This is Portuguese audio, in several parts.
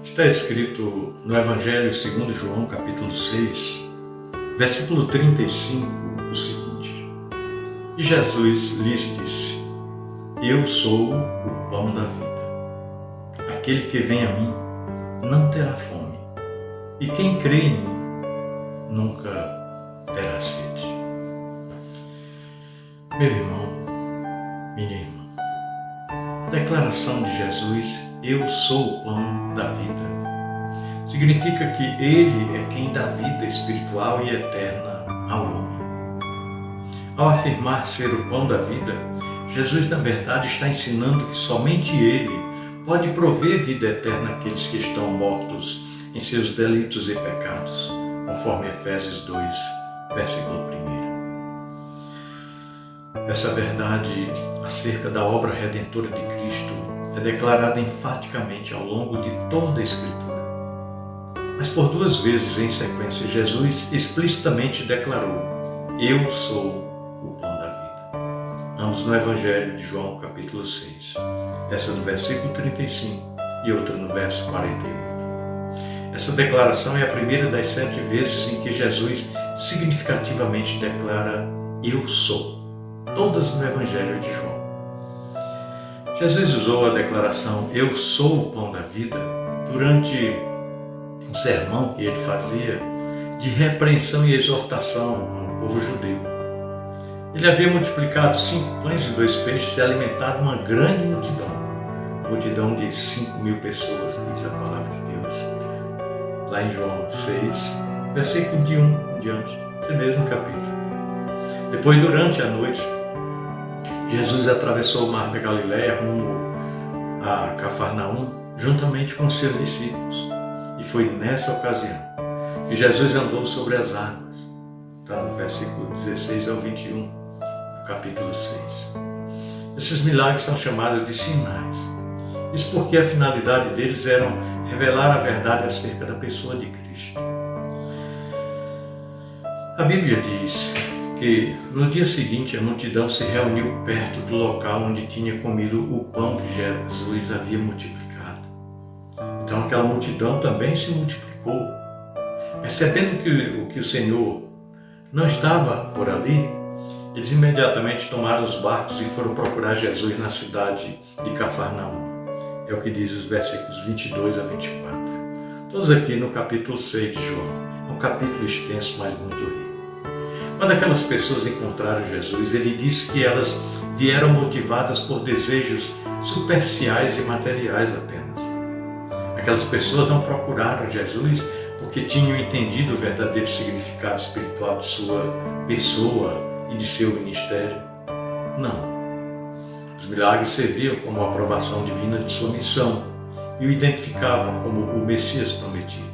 Está escrito no Evangelho segundo João, capítulo 6, versículo 35, o seguinte: E Jesus lhes disse: Eu sou o pão da vida. Aquele que vem a mim não terá fome, e quem crê em mim nunca terá sede. Meu irmão, minha irmã, a declaração de Jesus, eu sou o pão da vida, significa que Ele é quem dá vida espiritual e eterna ao homem. Ao afirmar ser o pão da vida, Jesus, na verdade, está ensinando que somente Ele pode prover vida eterna àqueles que estão mortos em seus delitos e pecados, conforme Efésios 2, versículo 1. Essa verdade acerca da obra redentora de Cristo é declarada enfaticamente ao longo de toda a Escritura. Mas por duas vezes em sequência, Jesus explicitamente declarou: Eu sou o pão da vida. Ambos no Evangelho de João, capítulo 6. Essa no versículo 35 e outra no verso 48. Essa declaração é a primeira das 7 vezes em que Jesus significativamente declara: Eu sou. Todas no Evangelho de João. Jesus usou a declaração eu sou o pão da vida durante um sermão que ele fazia de repreensão e exortação ao povo judeu. Ele havia multiplicado 5 pães e 2 peixes e alimentado uma grande multidão de 5.000 pessoas, diz a palavra de Deus. Lá em João 6, versículo de 1 em diante, esse mesmo capítulo. Depois, durante a noite, Jesus atravessou o mar da Galileia rumo a Cafarnaum, juntamente com seus discípulos. E foi nessa ocasião que Jesus andou sobre as águas. Está no versículo 16 ao 21, do capítulo 6. Esses milagres são chamados de sinais. Isso porque a finalidade deles era revelar a verdade acerca da pessoa de Cristo. A Bíblia diz que no dia seguinte a multidão se reuniu perto do local onde tinha comido o pão que Jesus havia multiplicado. Então aquela multidão também se multiplicou. Percebendo que o Senhor não estava por ali, eles imediatamente tomaram os barcos e foram procurar Jesus na cidade de Cafarnaum. É o que diz os versículos 22 a 24. Todos aqui no capítulo 6 de João. É um capítulo extenso, mas muito rico. Quando aquelas pessoas encontraram Jesus, ele disse que elas vieram motivadas por desejos superficiais e materiais apenas. Aquelas pessoas não procuraram Jesus porque tinham entendido o verdadeiro significado espiritual de sua pessoa e de seu ministério. Não. Os milagres serviam como a aprovação divina de sua missão e o identificavam como o Messias prometido.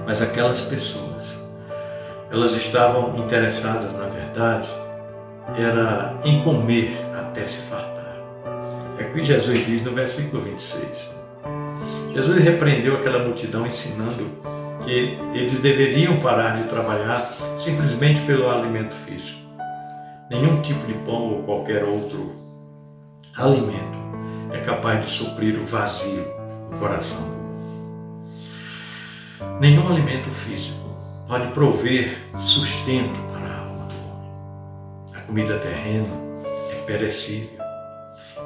Mas aquelas pessoas, elas estavam interessadas, na verdade, era em comer até se fartar. É o que Jesus diz no versículo 26. Jesus repreendeu aquela multidão ensinando que eles deveriam parar de trabalhar simplesmente pelo alimento físico. Nenhum tipo de pão ou qualquer outro alimento é capaz de suprir o vazio do coração. Nenhum alimento físico pode prover sustento para a alma do homem. A comida terrena é perecível.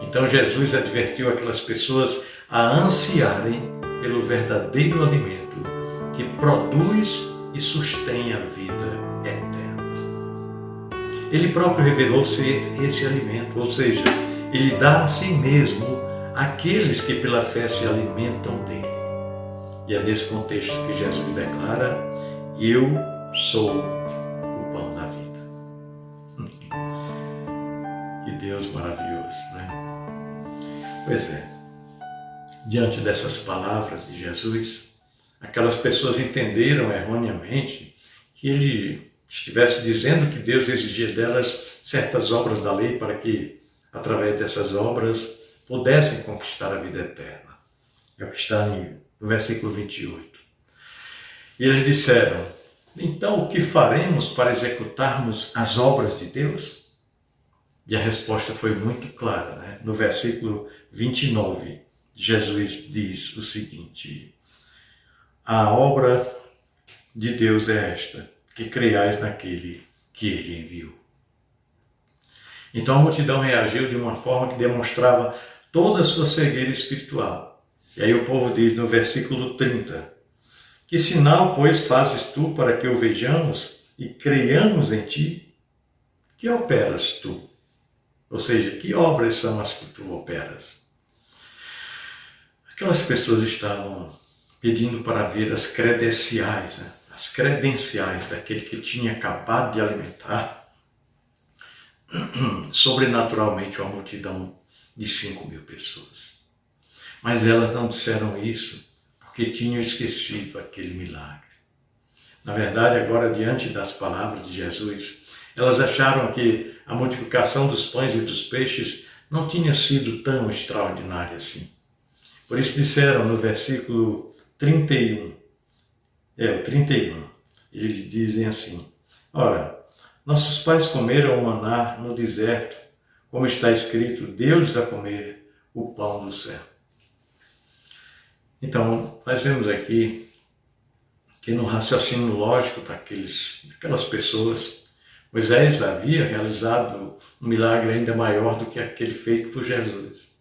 Então Jesus advertiu aquelas pessoas a ansiarem pelo verdadeiro alimento que produz e sustém a vida eterna. Ele próprio revelou ser esse alimento, ou seja, ele dá a si mesmo àqueles que pela fé se alimentam dele. E é nesse contexto que Jesus declara: Eu sou o pão da vida. Que Deus maravilhoso, né? Pois é, diante dessas palavras de Jesus, aquelas pessoas entenderam erroneamente que ele estivesse dizendo que Deus exigia delas certas obras da lei para que, através dessas obras, pudessem conquistar a vida eterna. É o que está no versículo 28. E eles disseram: então o que faremos para executarmos as obras de Deus? E a resposta foi muito clara, né? No versículo 29 Jesus diz o seguinte: a obra de Deus é esta, que creiais naquele que ele enviou. Então a multidão reagiu de uma forma que demonstrava toda a sua cegueira espiritual. E aí o povo diz no versículo 30, que sinal, pois, fazes tu para que o vejamos e creiamos em ti? Que operas tu? Ou seja, que obras são as que tu operas? Aquelas pessoas estavam pedindo para ver as credenciais, as credenciais daquele que tinha acabado de alimentar sobrenaturalmente uma multidão de 5.000 pessoas. Mas elas não disseram isso porque tinham esquecido aquele milagre. Na verdade, agora, diante das palavras de Jesus, elas acharam que a multiplicação dos pães e dos peixes não tinha sido tão extraordinária assim. Por isso disseram no versículo 31, eles dizem assim: ora, nossos pais comeram o maná no deserto, como está escrito, deu-lhes a comer o pão do céu. Então, nós vemos aqui que no raciocínio lógico daquelas pessoas, Moisés havia realizado um milagre ainda maior do que aquele feito por Jesus.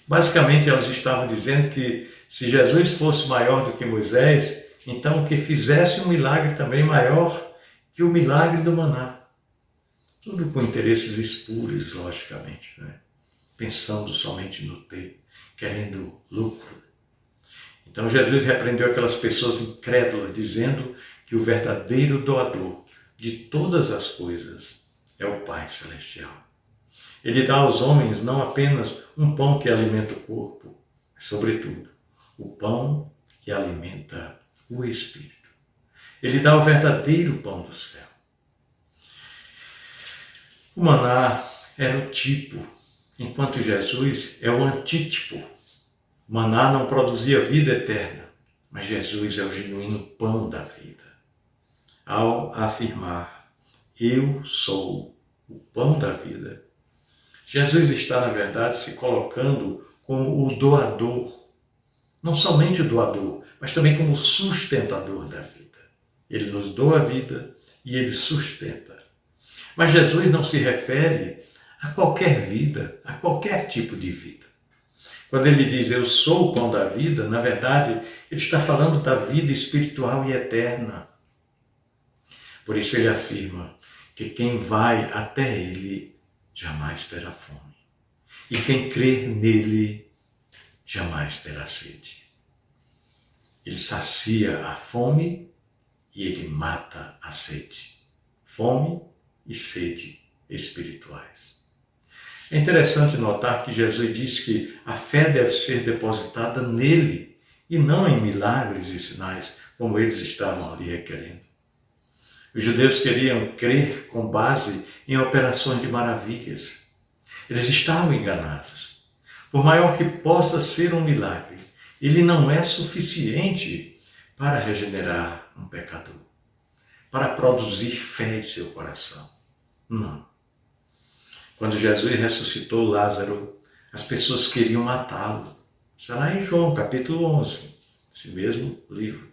Basicamente, elas estavam dizendo que se Jesus fosse maior do que Moisés, então que fizesse um milagre também maior que o milagre do maná. Tudo com interesses espúrios, logicamente, pensando somente no ter, querendo lucro. Então Jesus repreendeu aquelas pessoas incrédulas, dizendo que o verdadeiro doador de todas as coisas é o Pai Celestial. Ele dá aos homens não apenas um pão que alimenta o corpo, mas, sobretudo, o pão que alimenta o Espírito. Ele dá o verdadeiro pão do céu. O maná era o tipo, enquanto Jesus é o antítipo. O maná não produzia vida eterna, mas Jesus é o genuíno pão da vida. Ao afirmar, eu sou o pão da vida, Jesus está, na verdade, se colocando como o doador. Não somente o doador, mas também como o sustentador da vida. Ele nos doa a vida e ele sustenta. Mas Jesus não se refere a qualquer vida, a qualquer tipo de vida. Quando ele diz, eu sou o pão da vida, na verdade, ele está falando da vida espiritual e eterna. Por isso ele afirma que quem vai até ele jamais terá fome. E quem crer nele jamais terá sede. Ele sacia a fome e ele mata a sede. Fome e sede espirituais. É interessante notar que Jesus diz que a fé deve ser depositada nele e não em milagres e sinais, como eles estavam ali requerendo. Os judeus queriam crer com base em operações de maravilhas. Eles estavam enganados. Por maior que possa ser um milagre, ele não é suficiente para regenerar um pecador, para produzir fé em seu coração. Não. Quando Jesus ressuscitou Lázaro, as pessoas queriam matá-lo. Está lá em João, capítulo 11, esse mesmo livro.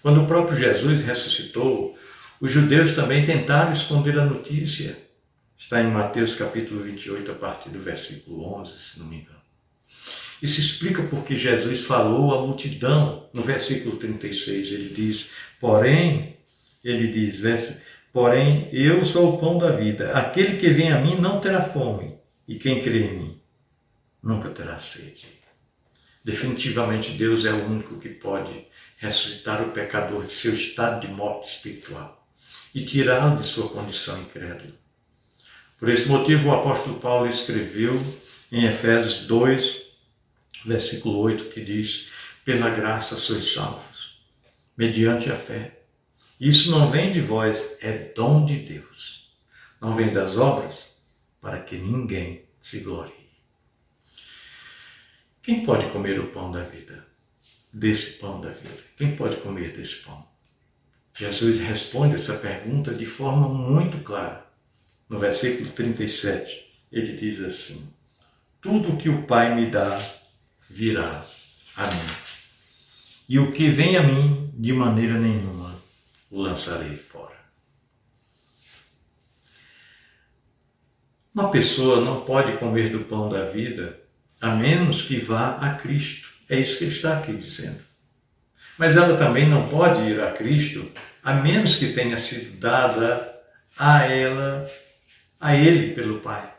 Quando o próprio Jesus ressuscitou, os judeus também tentaram esconder a notícia. Está em Mateus capítulo 28, a partir do versículo 11, se não me engano. Isso explica porque Jesus falou à multidão. No versículo 36, ele diz, porém, eu sou o pão da vida. Aquele que vem a mim não terá fome, e quem crê em mim nunca terá sede. Definitivamente Deus é o único que pode ressuscitar o pecador de seu estado de morte espiritual e tirá-lo de sua condição incrédula. Por esse motivo o apóstolo Paulo escreveu em Efésios 2, versículo 8, que diz, pela graça sois salvos, mediante a fé. Isso não vem de vós, é dom de Deus. Não vem das obras, para que ninguém se glorie. Quem pode comer o pão da vida? Desse pão da vida. Quem pode comer desse pão? Jesus responde essa pergunta de forma muito clara. No versículo 37, ele diz assim, tudo que o Pai me dá, virá a mim. E o que vem a mim, de maneira nenhuma o lançarei fora. Uma pessoa não pode comer do pão da vida a menos que vá a Cristo. É isso que ele está aqui dizendo. Mas ela também não pode ir a Cristo a menos que tenha sido dada a ele pelo Pai.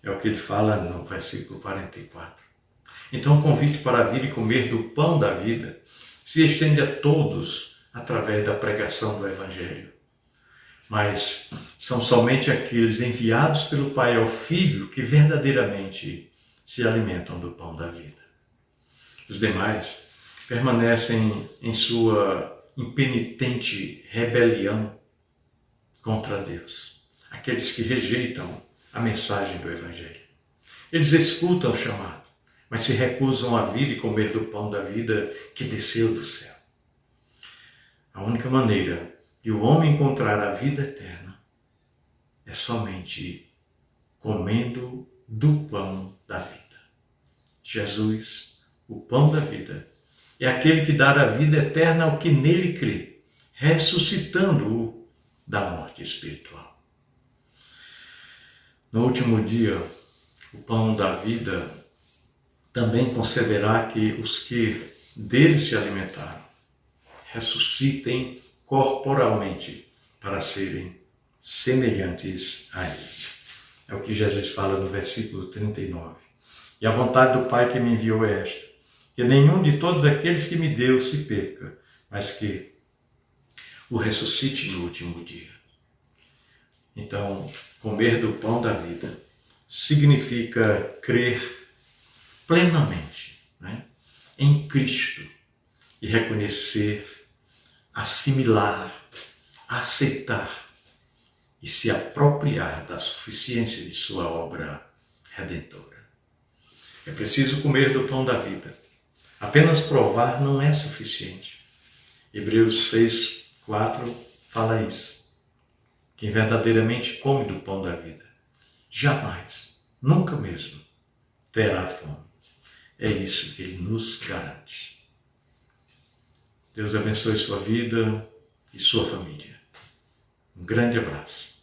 É o que ele fala no versículo 44. Então o convite para vir e comer do pão da vida se estende a todos através da pregação do Evangelho. Mas são somente aqueles enviados pelo Pai ao Filho que verdadeiramente se alimentam do pão da vida. Os demais permanecem em sua impenitente rebelião contra Deus. Aqueles que rejeitam a mensagem do Evangelho. Eles escutam o chamado, mas se recusam a vir e comer do pão da vida que desceu do céu. A única maneira de o homem encontrar a vida eterna é somente comendo do pão da vida. Jesus, o pão da vida, é aquele que dá a vida eterna ao que nele crê, ressuscitando-o da morte espiritual. No último dia, o pão da vida também concederá que os que dele se alimentaram ressuscitem corporalmente para serem semelhantes a ele. É o que Jesus fala no versículo 39. E a vontade do Pai que me enviou é esta, que nenhum de todos aqueles que me deu se perca, mas que o ressuscite no último dia. Então, comer do pão da vida significa crer plenamente, em Cristo e reconhecer, assimilar, aceitar e se apropriar da suficiência de sua obra redentora. É preciso comer do pão da vida. Apenas provar não é suficiente. Hebreus 6:4 fala isso. Quem verdadeiramente come do pão da vida, jamais, nunca mesmo, terá fome. É isso que ele nos garante. Deus abençoe sua vida e sua família. Um grande abraço.